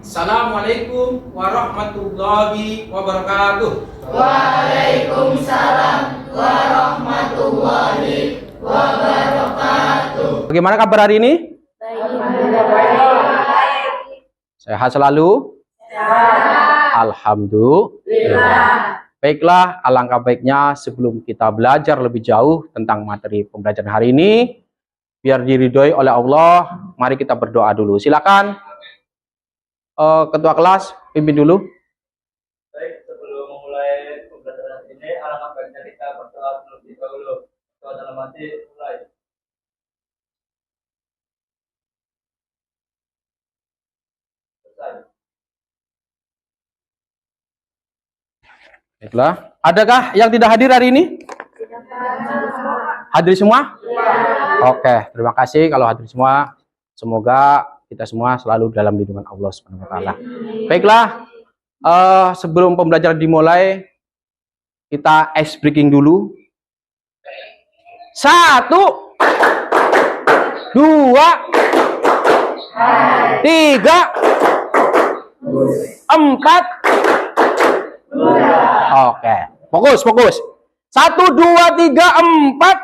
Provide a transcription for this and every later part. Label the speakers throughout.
Speaker 1: Assalamualaikum warahmatullahi wabarakatuh.
Speaker 2: Waalaikumsalam warahmatullahi wabarakatuh.
Speaker 1: Bagaimana kabar hari ini?
Speaker 2: Baik.
Speaker 1: Sehat selalu? Alhamdulillah. Baiklah, alangkah baiknya sebelum kita belajar lebih jauh tentang materi pembelajaran hari ini, biar diridhoi oleh Allah, mari kita berdoa dulu. Silakan, Ketua kelas, pimpin dulu.
Speaker 3: Baik, sebelum memulai pembelajaran ini, alangkah baiknya kita berdoa terlebih dahulu. Doa dalam hati, mulai. Selesai.
Speaker 1: Baiklah, adakah yang tidak hadir hari ini? Hadir semua? Oke, terima kasih kalau hadir semua. Semoga kita semua selalu dalam lindungan Allah Subhanahu wa taala. Baiklah, sebelum pembelajaran dimulai, kita ice breaking dulu. 1 2 3 4. Oke, fokus. 1 2 3 4.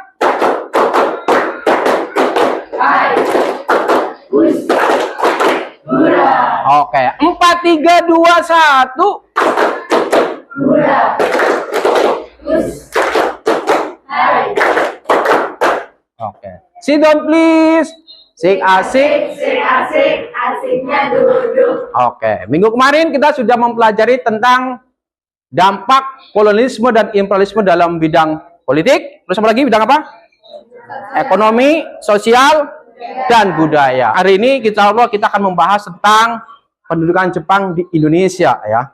Speaker 1: Oke, 4 3 2 1. Oke, sit down please. Asik.
Speaker 2: Asiknya duduk.
Speaker 1: Oke, minggu kemarin kita sudah mempelajari tentang dampak kolonialisme dan imperialisme dalam bidang politik. Terus apa lagi? Bidang apa? Ekonomi, sosial, dan budaya. Hari ini kita akan membahas tentang pendudukan Jepang di Indonesia ya.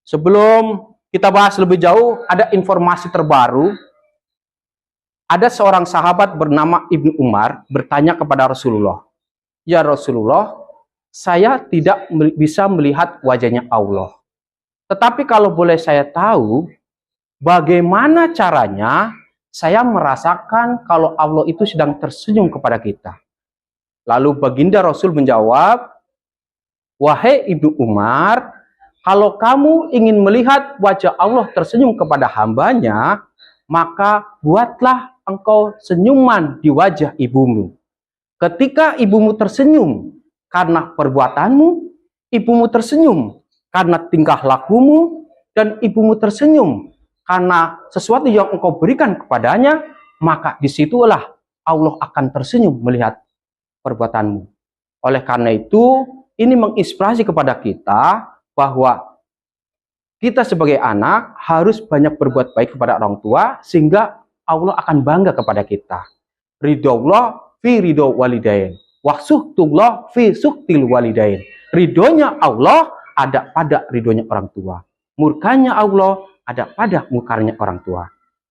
Speaker 1: Sebelum kita bahas lebih jauh, ada informasi terbaru. Ada seorang sahabat bernama Ibnu Umar bertanya kepada Rasulullah, "Ya Rasulullah, saya tidak bisa melihat wajahnya Allah. Tetapi kalau boleh saya tahu, bagaimana caranya saya merasakan kalau Allah itu sedang tersenyum kepada kita?" Lalu baginda Rasul menjawab, "Wahai Ibnu Umar, kalau kamu ingin melihat wajah Allah tersenyum kepada hambanya, maka buatlah engkau senyuman di wajah ibumu. Ketika ibumu tersenyum karena perbuatanmu, ibumu tersenyum karena tingkah lakumu, dan ibumu tersenyum karena sesuatu yang engkau berikan kepadanya, maka disitulah Allah akan tersenyum melihat perbuatanmu." Oleh karena itu, ini menginspirasi kepada kita bahwa kita sebagai anak harus banyak berbuat baik kepada orang tua, sehingga Allah akan bangga kepada kita. Ridho fi ridho walidain, wa suhtullah fi suhtil walidain. Ridhonya Allah ada pada ridhonya orang tua. Murkanya Allah ada pada murkanya orang tua.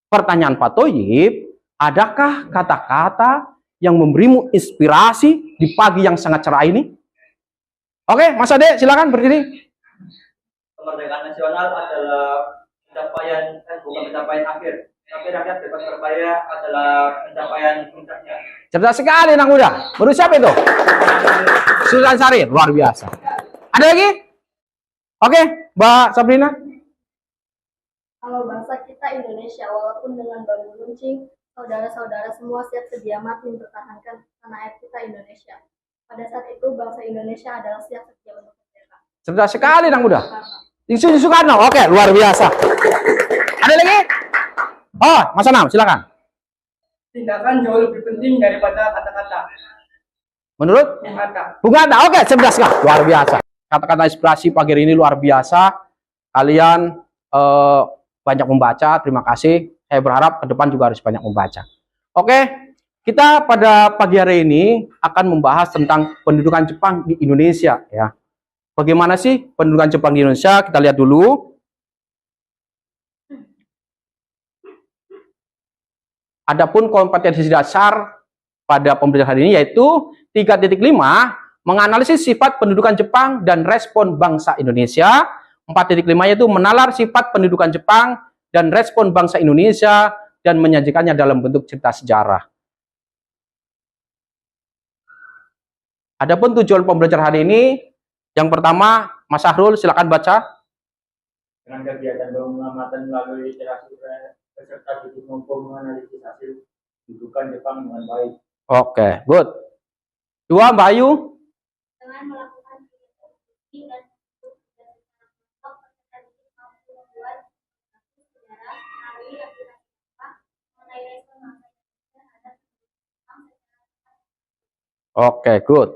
Speaker 1: Pertanyaan Pak Toyib, adakah kata-kata yang memberimu inspirasi di pagi yang sangat cerah ini? Oke, Mas Ade, silakan berdiri.
Speaker 3: Kemerdekaan nasional adalah pencapaian, bukan pencapaian akhir, tapi rakyat bebas berbahaya adalah pencapaian puncaknya.
Speaker 1: Cerdas sekali anak muda. Baru siapa itu? Sultan Syarif, luar biasa. Ada lagi? Oke, Mbak Sabrina.
Speaker 4: Kalau bangsa kita Indonesia, walaupun dengan bambu runcing, saudara-saudara semua siap sedia mati mempertahankan tanah air kita Indonesia. Pada saat itu bangsa Indonesia adalah siap sedia untuk merdeka.
Speaker 1: Cerdas sekali anak muda. Yusuf Soekarno. Oke, luar biasa. Ada lagi? Oh, Mas Anam, silakan.
Speaker 3: Tindakan jauh lebih penting daripada kata-kata.
Speaker 1: Menurut Bung Hatta. Oke, cerdas sekali. Luar biasa. Kata-kata inspirasi pagi hari ini luar biasa. Kalian banyak membaca. Terima kasih. Saya berharap ke depan juga harus banyak membaca. Oke, kita pada pagi hari ini akan membahas tentang pendudukan Jepang di Indonesia ya. Bagaimana sih pendudukan Jepang di Indonesia? Kita lihat dulu. Adapun kompetensi dasar pada pembelajaran hari ini yaitu 3.5, menganalisis sifat pendudukan Jepang dan respon bangsa Indonesia. 4.5 yaitu menalar sifat pendudukan Jepang dan respon bangsa Indonesia dan menyajikannya dalam bentuk cerita sejarah. Adapun tujuan pembelajaran hari ini Yang pertama, Mas Sahrul, silakan baca.
Speaker 3: Dengan kegiatan pengamatan melalui literasi peserta didik mampu menganalisis hasil dudukan Jepang dengan baik.
Speaker 1: Oke, good. Dua, Mbak Ayu.
Speaker 4: Dengan melakukan studi dan peserta didik mampu membuat sejarah hari yang kita mengenai respon bangsa Indonesia terhadap Jepang secara
Speaker 1: Oke, good.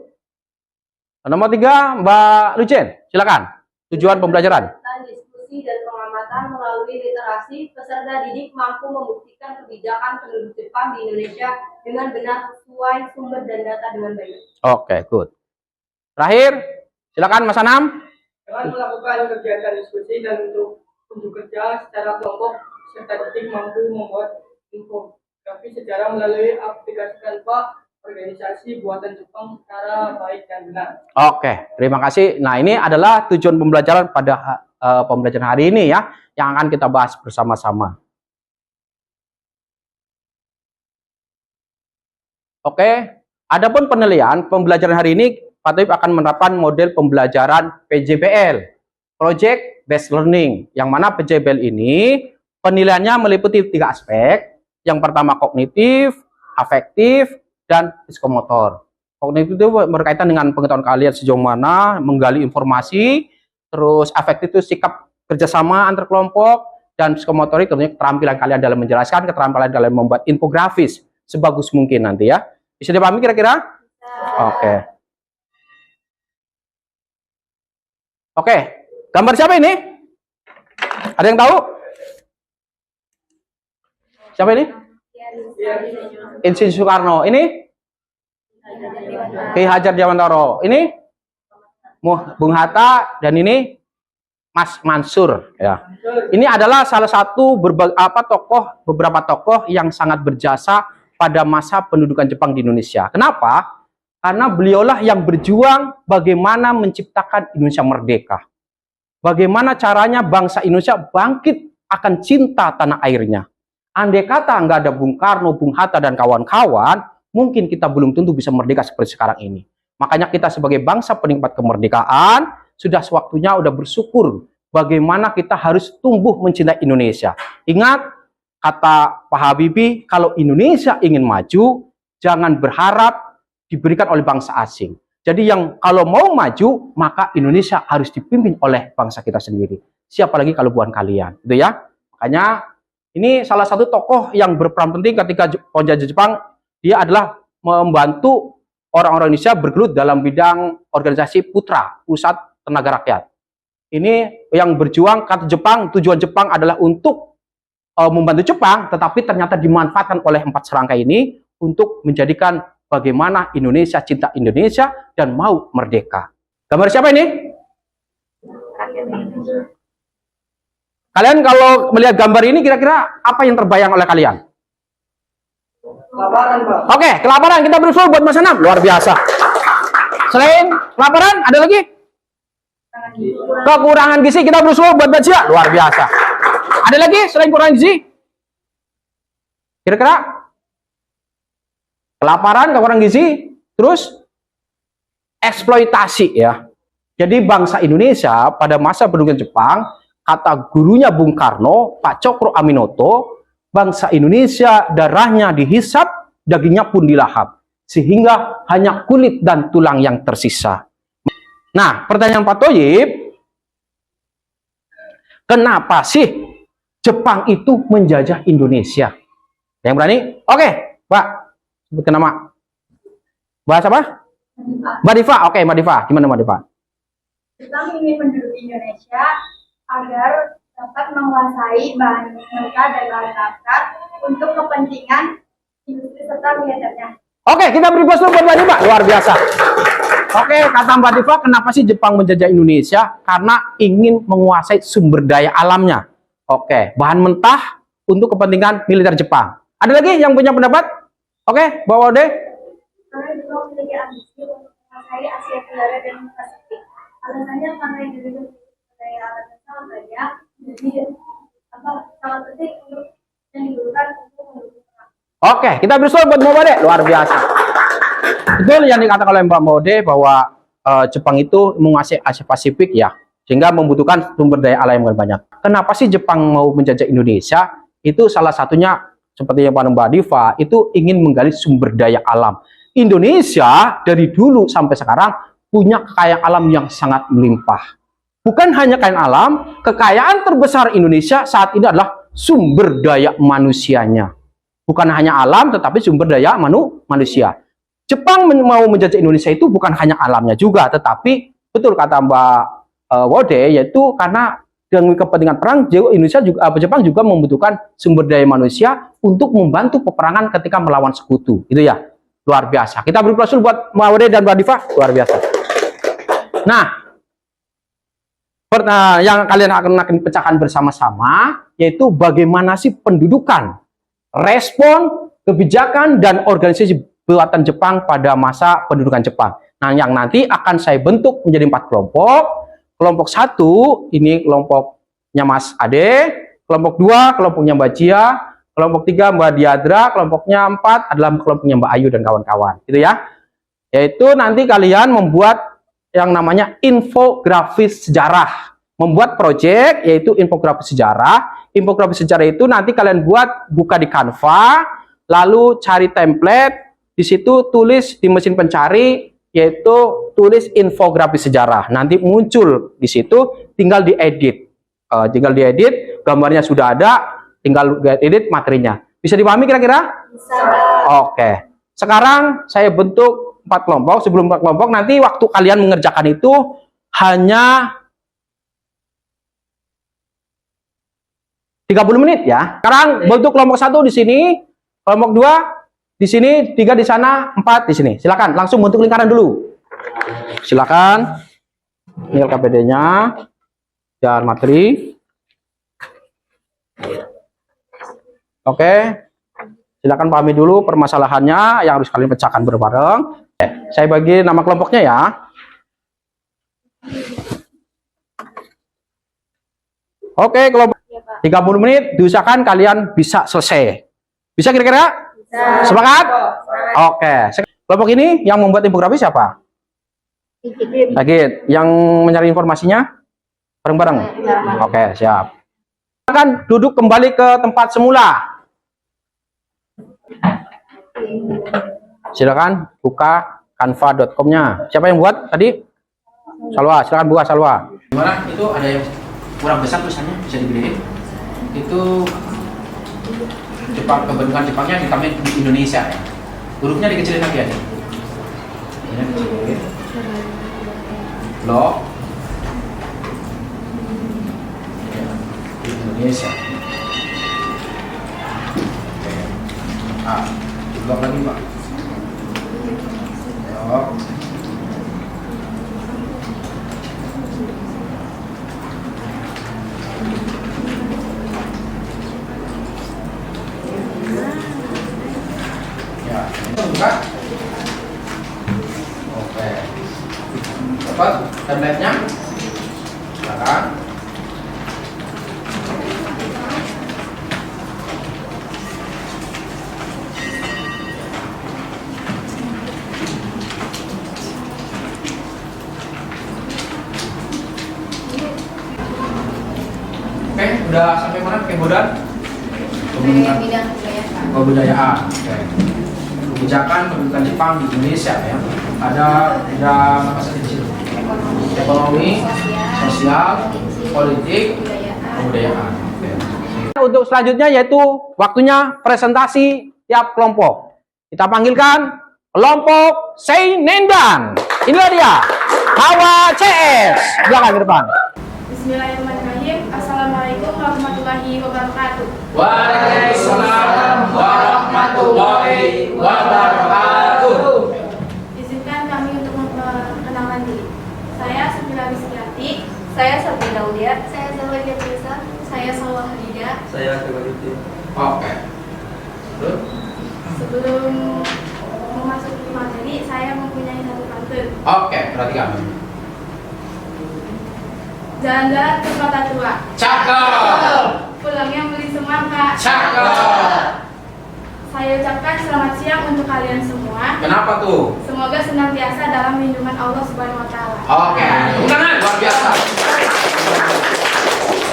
Speaker 1: Nomor 3, Mbak Lucien, silakan. Tujuan pembelajaran.
Speaker 2: Diskusi dan pengamatan melalui literasi, peserta didik mampu membuktikan kebijakan penduduk Jepang di Indonesia dengan benar sesuai sumber dan data dengan baik.
Speaker 1: Oke, good. Terakhir, silakan Mas Anam.
Speaker 3: Dengan melakukan kegiatan diskusi dan untuk unjuk kerja secara kelompok, peserta didik mampu membuat infografi sejarah melalui aplikasi Canva organisasi buatan Jepang secara baik dan benar.
Speaker 1: Oke, terima kasih. Nah, ini adalah tujuan pembelajaran pada pembelajaran hari ini ya, yang akan kita bahas bersama-sama. Oke, adapun penilaian pembelajaran hari ini, Pak Taib akan menerapkan model pembelajaran PJBL, Project Based Learning, yang mana PJBL ini penilaiannya meliputi 3 aspek. Yang pertama kognitif, afektif, dan psikomotor. Kognitif itu berkaitan dengan pengetahuan kalian sejauh mana menggali informasi, terus afektif itu sikap kerjasama antar kelompok, dan psikomotorik tentunya keterampilan kalian dalam menjelaskan, keterampilan dalam membuat infografis sebagus mungkin nanti ya. Bisa dipahami kira-kira? Oke. Oke, gambar siapa ini? Ada yang tahu? Siapa ini? Insinyur Soekarno. Ini Ki Hajar Dewantara. Ini Bung Hatta, dan ini Mas Mansur ya. Ini adalah salah satu beberapa tokoh yang sangat berjasa pada masa pendudukan Jepang di Indonesia. Kenapa? Karena beliaulah yang berjuang bagaimana menciptakan Indonesia merdeka. Bagaimana caranya bangsa Indonesia bangkit akan cinta tanah airnya. Andai kata nggak ada Bung Karno, Bung Hatta, dan kawan-kawan, mungkin kita belum tentu bisa merdeka seperti sekarang ini. Makanya kita sebagai bangsa penikmat kemerdekaan, sudah sewaktunya udah bersyukur bagaimana kita harus tumbuh mencintai Indonesia. Ingat, kata Pak Habibie, kalau Indonesia ingin maju, jangan berharap diberikan oleh bangsa asing. Jadi yang kalau mau maju, maka Indonesia harus dipimpin oleh bangsa kita sendiri. Siapa lagi kalau bukan kalian, gitu ya. Makanya, ini salah satu tokoh yang berperan penting ketika penjajah Jepang. Dia adalah membantu orang-orang Indonesia bergelut dalam bidang organisasi Putra, Pusat Tenaga Rakyat. Ini yang berjuang, kata Jepang, tujuan Jepang adalah untuk membantu Jepang, tetapi ternyata dimanfaatkan oleh 4 serangkai ini untuk menjadikan bagaimana Indonesia cinta Indonesia dan mau merdeka. Gambar siapa ini? Kalian kalau melihat gambar ini kira-kira apa yang terbayang oleh kalian?
Speaker 3: Kelaparan, Pak.
Speaker 1: Oke, kelaparan. Kita beri buat Mas Anam. Luar biasa. Selain kelaparan, ada lagi? Kekurangan gizi. Kita beri buat Mbak Cia. Luar biasa. Ada lagi selain kekurangan gizi? Kira-kira? Kelaparan, kekurangan gizi, terus eksploitasi ya. Jadi bangsa Indonesia pada masa pendudukan Jepang, kata gurunya Bung Karno, Pak Cokro Aminoto, bangsa Indonesia darahnya dihisap, dagingnya pun dilahap, sehingga hanya kulit dan tulang yang tersisa. Nah, pertanyaan Pak Thoyib, kenapa sih Jepang itu menjajah Indonesia? Yang berani? Oke, Mbak, sebutkan nama. Bahasa apa? Mbak Diva. Oke, Mbak Diva. Gimana Mbak Diva?
Speaker 4: Jepang ingin menduduki Indonesia agar dapat menguasai bahan mentah dan bahan bakar untuk kepentingan industri serta militernya.
Speaker 1: Oke, kita beri plus buat Mbak Diva. Luar biasa. Oke, kata Mbak Diva, kenapa sih Jepang menjajah Indonesia? Karena ingin menguasai sumber daya alamnya. Oke, bahan mentah untuk kepentingan militer Jepang. Ada lagi yang punya pendapat? Oke, bawa deh.
Speaker 4: Karena Jepang memiliki ambisi untuk menguasai Asia Tenggara dan Pasifik. Alasannya karena Indonesia daya alam yang sangat banyak, jadi sangat penting untuk yang dibutuhkan untuk mendukung perang.
Speaker 1: Oke, kita beri buat Mbak Mode. Luar biasa. Betul yang dikatakan oleh Mbak Mode bahwa Jepang itu menguasai Asia Pasifik ya, sehingga membutuhkan sumber daya alam yang banyak. Kenapa sih Jepang mau menjajah Indonesia? Itu salah satunya seperti yang Mbak Diva itu ingin menggali sumber daya alam. Indonesia dari dulu sampai sekarang punya kekayaan alam yang sangat melimpah. Bukan hanya kekayaan alam, kekayaan terbesar Indonesia saat ini adalah sumber daya manusianya. Bukan hanya alam, tetapi sumber daya manusia. Jepang mau menjajah Indonesia itu bukan hanya alamnya juga, tetapi betul kata Mbak Wode, yaitu karena dengan kepentingan perang, Indonesia juga, Jepang juga membutuhkan sumber daya manusia untuk membantu peperangan ketika melawan sekutu. Itu ya, luar biasa. Kita beri aplaus buat Mbak Wode dan Mbak Diva, luar biasa. Nah, yang kalian akan pecahkan bersama-sama, yaitu bagaimana sih pendudukan, respon, kebijakan, dan organisasi buatan Jepang pada masa pendudukan Jepang. Nah, yang nanti akan saya bentuk menjadi 4 kelompok. Kelompok 1, ini kelompoknya Mas Ade. Kelompok 2, kelompoknya Mbak Jia. Kelompok 3, Mbak Diadra. Kelompoknya 4 adalah kelompoknya Mbak Ayu dan kawan-kawan. Gitu ya. Yaitu nanti kalian membuat yang namanya infografis sejarah. Membuat proyek, yaitu infografis sejarah. Infografis sejarah itu nanti kalian buka di Canva, lalu cari template. Di situ tulis di mesin pencari, yaitu tulis infografis sejarah. Nanti muncul di situ, tinggal diedit. Gambarnya sudah ada, tinggal edit materinya. Bisa dipahami kira-kira?
Speaker 4: Bisa.
Speaker 1: Oke. Sekarang saya bentuk 4 kelompok. Sebelum 4 kelompok, nanti waktu kalian mengerjakan itu hanya 30 menit ya. Sekarang bentuk kelompok 1 di sini, kelompok 2 di sini, 3 di sana, 4 di sini. Silakan langsung bentuk lingkaran dulu. Silakan. Ini LKPD-nya dan materi. Oke. Silakan pahami dulu permasalahannya yang harus kalian pecahkan bareng-bareng. Saya bagi nama kelompoknya ya. Oke, kelompok 30 menit diusahakan kalian bisa selesai. Bisa kira-kira? Semangat? Oke. Kelompok ini yang membuat infografis siapa? Agit. Yang mencari informasinya? Bareng-bareng? Oke, siap. Silakan duduk kembali ke tempat semula. Silakan buka canva.com-nya. Siapa yang buat tadi? Salwa, silakan buka Salwa. Gimana? Itu ada yang kurang besar tulisannya, bisa digedein. Itu Jepang, kebentukan Jepangnya ditambahin di Indonesia ya. Hurufnya dikecilin lagi aja. Ini dikecilin. Blok. Ya, di Indonesia. Oke. Blok lagi Pak. Blok. Buka. Oke. Dapat template-nya? Silakan. Oke, udah sampai mana kebodan?
Speaker 2: Bidang kebudayaan.
Speaker 1: Kebudayaan. Oke. Kebijakan pendudukan Jepang di Indonesia ya. Ada apa saja di situ? Ekonomi, sosial, politik, kebudayaan. Oke. Untuk selanjutnya yaitu waktunya presentasi tiap kelompok. Kita panggilkan kelompok Seinendan. Inilah dia, Hawa CS. Silakan ke depan.
Speaker 5: Bismillahirrahmanirrahim. Assalamualaikum warahmatullahi wabarakatuh.
Speaker 1: Waalaikumsalam warahmatullahi wabarakatuh.
Speaker 5: Izinkan kami untuk memperkenalkan diri. Saya Safira Rizkyati.
Speaker 2: Saya Sabrina Aulia.
Speaker 4: Saya Zawahir Tulisan.
Speaker 5: Saya Salwa Hadida.
Speaker 3: Saya Kebaluti.
Speaker 1: Oke.
Speaker 5: Sebelum memasuki materi, saya mempunyai satu pantun.
Speaker 1: Oke, perhatikan.
Speaker 5: Jalan-jalan ke kota tua.
Speaker 1: Cakep.
Speaker 5: Pulangnya beli semangka.
Speaker 1: Cakep.
Speaker 5: Saya ucapkan selamat siang untuk kalian semua.
Speaker 1: Kenapa tuh?
Speaker 5: Semoga senantiasa dalam lindungan Allah Subhanahu wa taala.
Speaker 1: Oke, tangan luar biasa.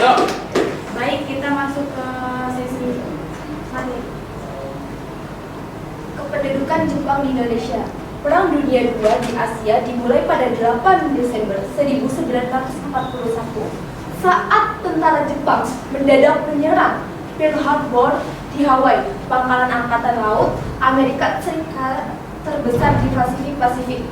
Speaker 1: Yuk.
Speaker 5: Baik, kita masuk ke sesi materi.
Speaker 4: Kependudukan Jepang di Indonesia. Perang Dunia II di Asia dimulai pada 8 Desember 1941 saat tentara Jepang mendadak menyerang Pearl Harbor di Hawaii, pangkalan angkatan laut Amerika Serikat terbesar di Pasifik.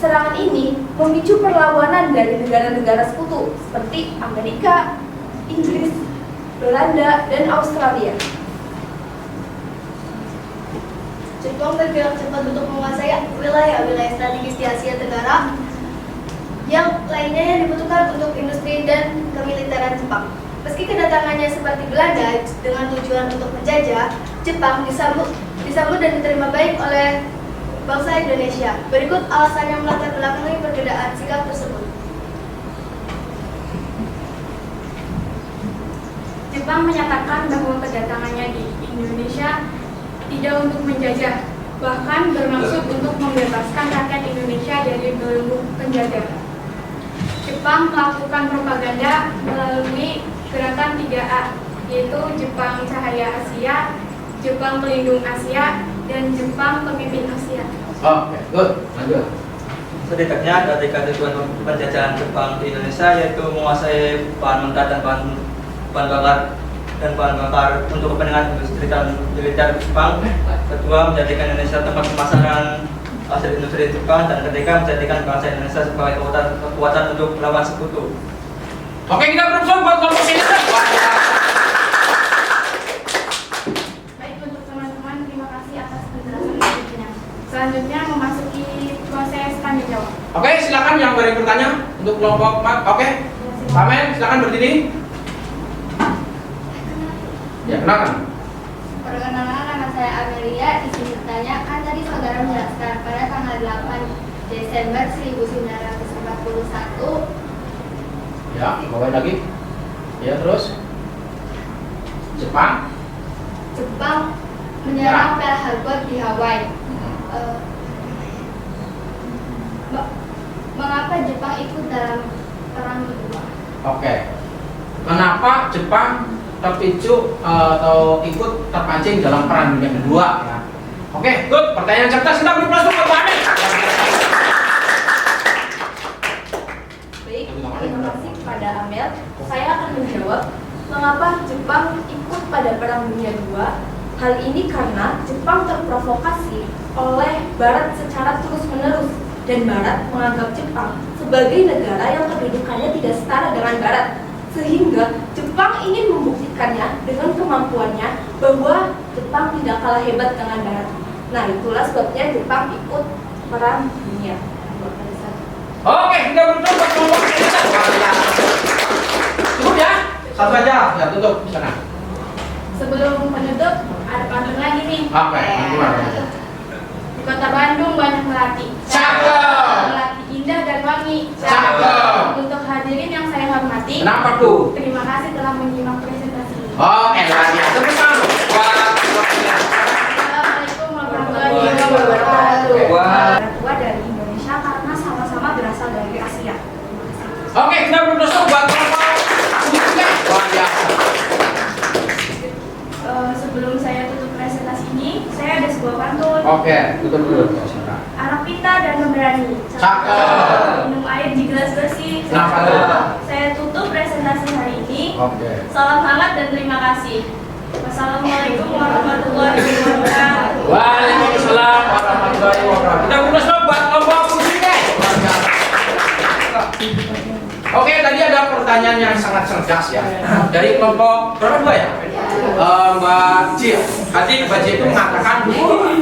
Speaker 4: Serangan ini memicu perlawanan dari negara-negara sekutu seperti Amerika, Inggris, Belanda, dan Australia. Jepang bergerak cepat untuk menguasai wilayah-wilayah strategis di Asia Tenggara yang lainnya yang dibutuhkan untuk industri dan kemiliteran Jepang. Meski kedatangannya seperti Belanda dengan tujuan untuk menjajah, Jepang disambut dan diterima baik oleh bangsa Indonesia. Berikut alasan yang melatar belakangi perbedaan sikap tersebut.
Speaker 5: Jepang menyatakan bahwa kedatangannya di Indonesia tidak untuk menjajah, bahkan bermaksud untuk membebaskan rakyat Indonesia dari belenggu penjajah. Jepang melakukan propaganda melalui gerakan 3A, yaitu Jepang Cahaya Asia, Jepang Pelindung Asia, dan Jepang Pemimpin Asia.
Speaker 1: Oke, good. Lanjut.
Speaker 6: Setidaknya ada 3 tujuan penjajahan Jepang di Indonesia, yaitu menguasai bahan mentah dan bahan bakar untuk kepentingan industri dan militer Jepang. Kedua, menjadikan Indonesia tempat pemasaran hasil industri Jepang, dan ketiga, menjadikan bangsa Indonesia sebagai kekuatan untuk melawan sekutu.
Speaker 1: Oke, kita berusaha buat kelompok ini.
Speaker 5: Baik, untuk teman-teman, terima kasih atas penjelasan berikutnya. Selanjutnya memasuki proses tanya jawab.
Speaker 1: Oke, silakan yang beri bertanya untuk kelompok 4. Oke, Pak Men, silakan berdiri. Ya, kenalkan.
Speaker 4: Perkenalkan, nama saya Amelia. Izin bertanya, kan tadi saudara menjelaskan pada tanggal 8 Desember 1941
Speaker 1: Ya, bawain lagi. Ya, terus. Jepang.
Speaker 4: menyerang Pearl Harbor di Hawaii. Mengapa Jepang ikut dalam perang kedua?
Speaker 1: Oke. Kenapa Jepang terpicu atau ikut terpancing dalam perang dunia kedua? Ya. Oke, good. Pertanyaan cerdas, kita beri plus untuk Pak Men.
Speaker 4: Baik, terima kasih kepada Amel. Saya akan menjawab mengapa Jepang ikut pada perang dunia II. Hal ini karena Jepang terprovokasi oleh Barat secara terus-menerus, dan Barat menganggap Jepang sebagai negara yang kedudukannya tidak setara dengan Barat, sehingga Jepang ingin membuktikannya dengan kemampuannya bahwa Jepang tidak kalah hebat dengan Barat. Nah, itulah sebabnya Jepang ikut perang dunia.
Speaker 1: Oke, kita berusaha buat kelompok ini. Cukup ya? Satu aja. Ya, tutup sana.
Speaker 5: Sebelum menutup, ada pantun lagi nih.
Speaker 1: Oke, gimana?
Speaker 5: Di Kota Bandung banyak melati.
Speaker 1: Cakep.
Speaker 5: Melati indah dan wangi.
Speaker 1: Cakep.
Speaker 5: Untuk hadirin yang saya hormati,
Speaker 1: Kenapa tuh?
Speaker 5: terima kasih telah menyimak presentasi ini.
Speaker 1: Oke, luar biasa. Tepuk tangan. Wah,
Speaker 5: Assalamualaikum warahmatullahi wabarakatuh.
Speaker 6: Wah.
Speaker 5: Tua dari Indonesia karena sama-sama berasal dari Asia. Terima kasih.
Speaker 1: Oke, kita berusaha buat kelompok ini. Luar biasa.
Speaker 5: Sebelum saya tutup presentasi ini, saya ada sebuah pantun.
Speaker 1: Oke, tutup dulu.
Speaker 5: Anak pintar dan pemberani.
Speaker 1: Cakep.
Speaker 5: Minum air di gelas bersih.
Speaker 1: Kenapa tuh?
Speaker 5: Saya tutup presentasi hari ini.
Speaker 1: Oke.
Speaker 5: Salam hangat dan terima kasih. Wassalamualaikum warahmatullahi wabarakatuh.
Speaker 1: Waalaikumsalam warahmatullahi wabarakatuh. Kita berusaha buat kelompok ini. Oke, tadi ada pertanyaan yang sangat cerdas ya dari kelompok berapa dua ya? Mbak J. Tadi Mbak J itu mengatakan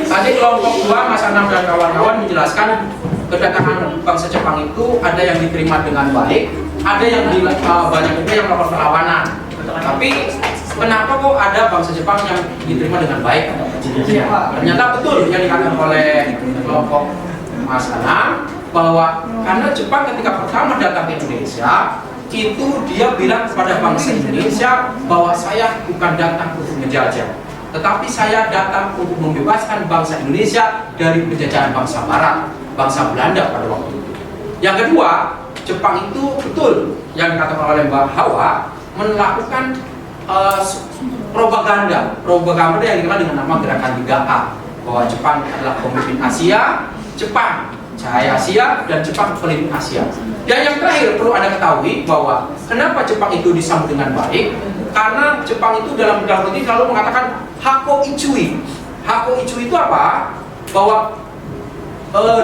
Speaker 1: tadi kelompok 2 Mas Anam dan kawan-kawan menjelaskan kedatangan bangsa Jepang itu ada yang diterima dengan baik, ada yang banyak juga yang melakukan perlawanan. Tapi kenapa kok ada bangsa Jepang yang diterima dengan baik? Ternyata betul yang dikatakan oleh kelompok Mas Anam bahwa karena Jepang ketika pertama datang ke Indonesia itu dia bilang kepada bangsa Indonesia bahwa saya bukan datang untuk menjajah, tetapi saya datang untuk membebaskan bangsa Indonesia dari penjajahan bangsa Barat, bangsa Belanda pada waktu itu. Yang kedua, Jepang itu betul yang dikatakan oleh Mbak Hawa melakukan propaganda yang dikenal dengan nama Gerakan 3A, bahwa Jepang adalah pemimpin Asia, Jepang cahaya Asia, dan Jepang pemimpin Asia. Dan yang terakhir perlu Anda ketahui bahwa kenapa Jepang itu disambut dengan baik, karena Jepang itu dalam bidang politik selalu mengatakan Hako Ichui. Hako Ichui itu apa? Bahwa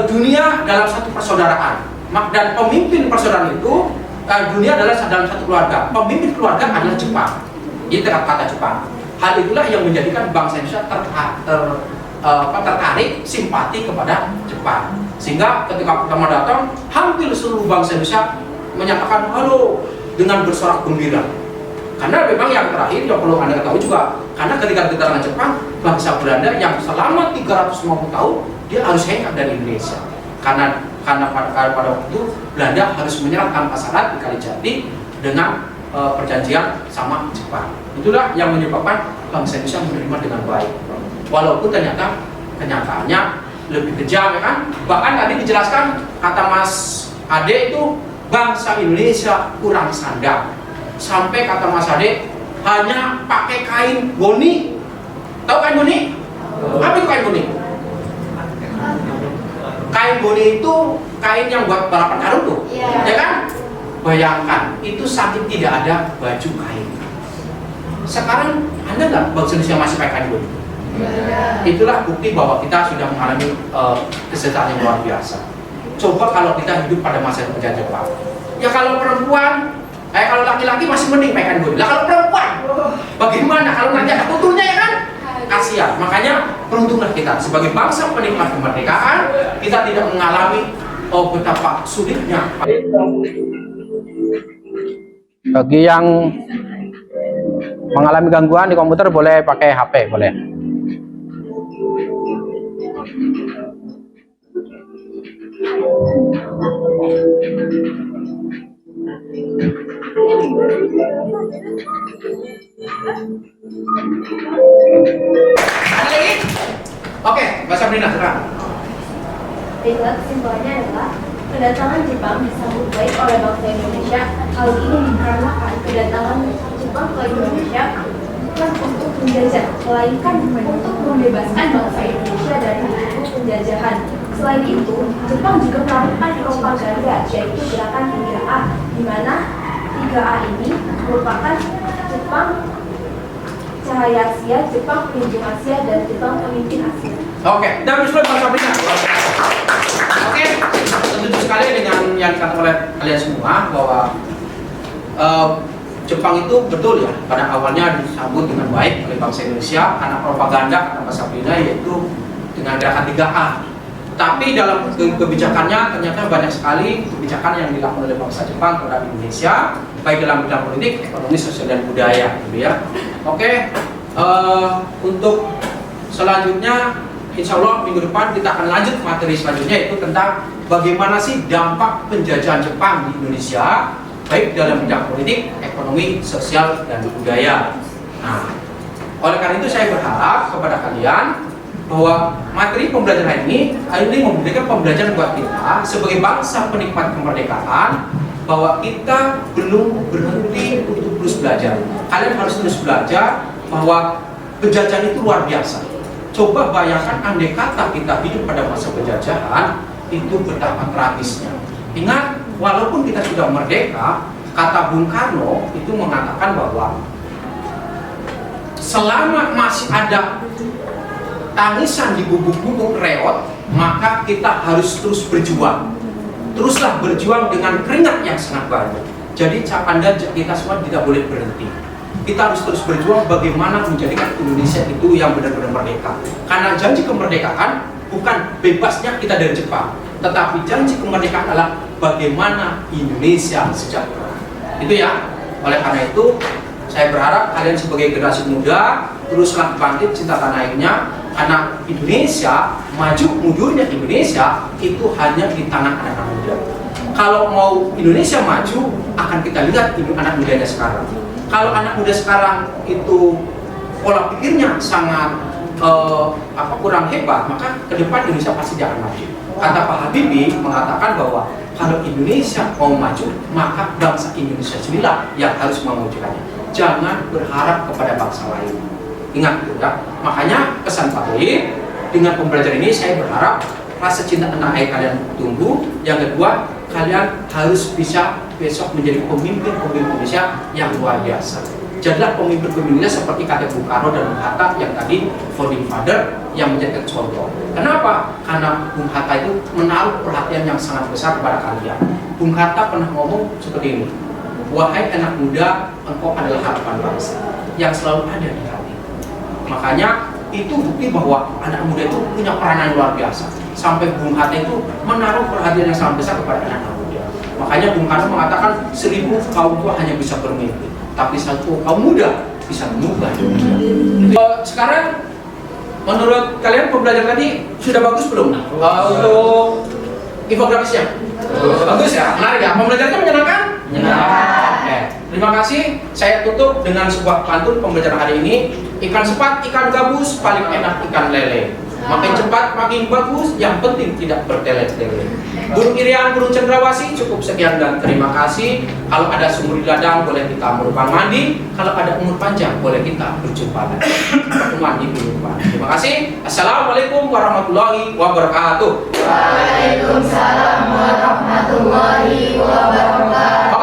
Speaker 1: dunia dalam satu persaudaraan, dan pemimpin persaudaraan itu dunia adalah dalam satu keluarga. Pemimpin keluarga adalah Jepang. Itu kata Jepang. Hal itulah yang menjadikan bangsa Indonesia tertarik simpati kepada Jepang. Sehingga ketika pertama datang, hampir seluruh bangsa Indonesia menyatakan halo dengan bersorak gembira. Karena memang yang terakhir yang perlu Anda ketahui juga, karena ketika kedatangan Jepang, bangsa Belanda yang selama 350 tahun dia harus hengkang dari Indonesia. Karena pada waktu itu Belanda harus menyerah tanpa syarat di Kalijati dengan perjanjian sama Jepang. Itulah yang menyebabkan bangsa Indonesia menerima dengan baik. Walaupun ternyata kenyataannya lebih kejam, ya kan? Bahkan tadi dijelaskan kata Mas Ade itu bangsa Indonesia kurang sandang. Sampai kata Mas Ade hanya pakai kain goni. Tahu kain goni? Apa itu kain goni? Kain goni itu kain yang buat balapan karung tuh, ya kan? Bayangkan itu saking tidak ada baju kain. Sekarang Anda nggak bangsa Indonesia masih pakai kain goni? Itulah bukti bahwa kita sudah mengalami kesejahteraan yang luar biasa. Coba kalau kita hidup pada masa penjajah Jepang, ya kalau perempuan, kalau laki-laki masih mending pakai kain goni. Lah kalau perempuan, bagaimana kalau nanti ada kutunya, ya kan? Kasihan. Makanya beruntunglah kita sebagai bangsa penikmat kemerdekaan, kita tidak mengalami betapa sulitnya.
Speaker 7: Bagi yang mengalami gangguan di komputer boleh pakai HP, boleh.
Speaker 1: Ada lagi? Oke, Mbak Sabrina, sekarang.
Speaker 2: Baiklah, kesimpulannya adalah kedatangan Jepang disambut baik oleh bangsa Indonesia. Hal ini dikarenakan kedatangan Jepang ke Indonesia bukan untuk menjajah, melainkan untuk membebaskan bangsa Indonesia dari penjajahan. Selain itu, Jepang juga melakukan propaganda, yaitu gerakan 3A, di mana 3A ini merupakan Jepang cahaya Asia, Jepang pemimpin Asia, dan Jepang pemimpin Asia.
Speaker 1: Oke, dan Mbak Sabrina. Oke, setuju sekali dengan yang dikatakan oleh kalian semua bahwa Jepang itu betul ya, pada awalnya disambut dengan baik oleh bangsa Indonesia karena propaganda kata Mbak Sabrina, yaitu dengan gerakan 3A. Tapi dalam kebijakannya ternyata banyak sekali kebijakan yang dilakukan oleh bangsa Jepang terhadap Indonesia, baik dalam bidang politik, ekonomi, sosial, dan budaya, gitu ya. Oke, untuk selanjutnya, insya Allah minggu depan kita akan lanjut materi selanjutnya, yaitu tentang bagaimana sih dampak penjajahan Jepang di Indonesia, baik dalam bidang politik, ekonomi, sosial, dan budaya. Nah, oleh karena itu saya berharap kepada kalian bahwa materi pembelajaran ini memberikan pembelajaran buat kita sebagai bangsa penikmat kemerdekaan, bahwa kita belum berhenti untuk terus belajar. Kalian harus terus belajar bahwa penjajahan itu luar biasa. Coba bayangkan andai kata kita hidup pada masa penjajahan, itu betapa tragisnya. Ingat, walaupun kita sudah merdeka, kata Bung Karno itu mengatakan bahwa selama masih ada tangisan di bubuk-bubuk reot, maka kita harus terus berjuang. Teruslah berjuang dengan keringat yang sangat banyak. Jadi kita semua tidak boleh berhenti. Kita harus terus berjuang bagaimana menjadikan Indonesia itu yang benar-benar merdeka. Karena janji kemerdekaan bukan bebasnya kita dari Jepang, tetapi janji kemerdekaan adalah bagaimana Indonesia sejahtera. Itu ya. Oleh karena itu, saya berharap kalian sebagai generasi muda teruslah bangkit cinta tanah airnya, karena Indonesia, maju mundurnya Indonesia itu hanya di tangan anak-anak muda. Kalau mau Indonesia maju, akan kita lihat anak mudanya sekarang. Kalau anak muda sekarang itu pola pikirnya sangat kurang hebat, maka ke depan Indonesia pasti dia akan maju. Kata Pak Habibie mengatakan bahwa kalau Indonesia mau maju, maka bangsa Indonesia sendirilah yang harus memajukannya. Jangan berharap kepada bangsa lain. Ingat itu ya. Makanya pesan Pak Boy dengan pembelajaran ini saya berharap rasa cinta tanah air kalian tumbuh. Yang kedua, kalian harus bisa besok menjadi pemimpin Indonesia yang luar biasa. Jadilah pemimpin-pemimpinnya seperti kata Bung Karno dan Bung Hatta yang tadi founding father yang menjadi contoh. Kenapa? Karena Bung Hatta itu menaruh perhatian yang sangat besar kepada kalian. Bung Hatta pernah ngomong seperti ini, wahai anak muda, engkau adalah harapan bangsa yang selalu ada di hati. Makanya itu bukti bahwa anak muda itu punya peranan luar biasa. Sampai Bung Hatta itu menaruh perhatian yang sangat besar kepada anak muda. Makanya Bung Karno mengatakan 1000 kaum tua hanya bisa bermimpi, tapi 1 kaum muda bisa mengubah dunia. Sekarang menurut kalian pembelajaran tadi sudah bagus belum? Untuk infografisnya? Bagus ya? Menarik ya? Pembelajarannya menyenangkan? Menyenangkan. Oke. Terima kasih. Saya tutup dengan sebuah pantun pembelajaran hari ini. Ikan sepat, ikan gabus, paling enak ikan lele. Makin cepat, makin bagus, yang penting tidak bertele-tele. Burung irian, burung cendrawasih, cukup sekian dan terima kasih. Kalau ada sumur di ladang, boleh kita menumpang mandi. Kalau ada umur panjang, boleh kita berjumpa lagi. Pertemuan di minggu depan. Terima kasih. Assalamualaikum warahmatullahi wabarakatuh.
Speaker 2: Waalaikumsalam warahmatullahi wabarakatuh.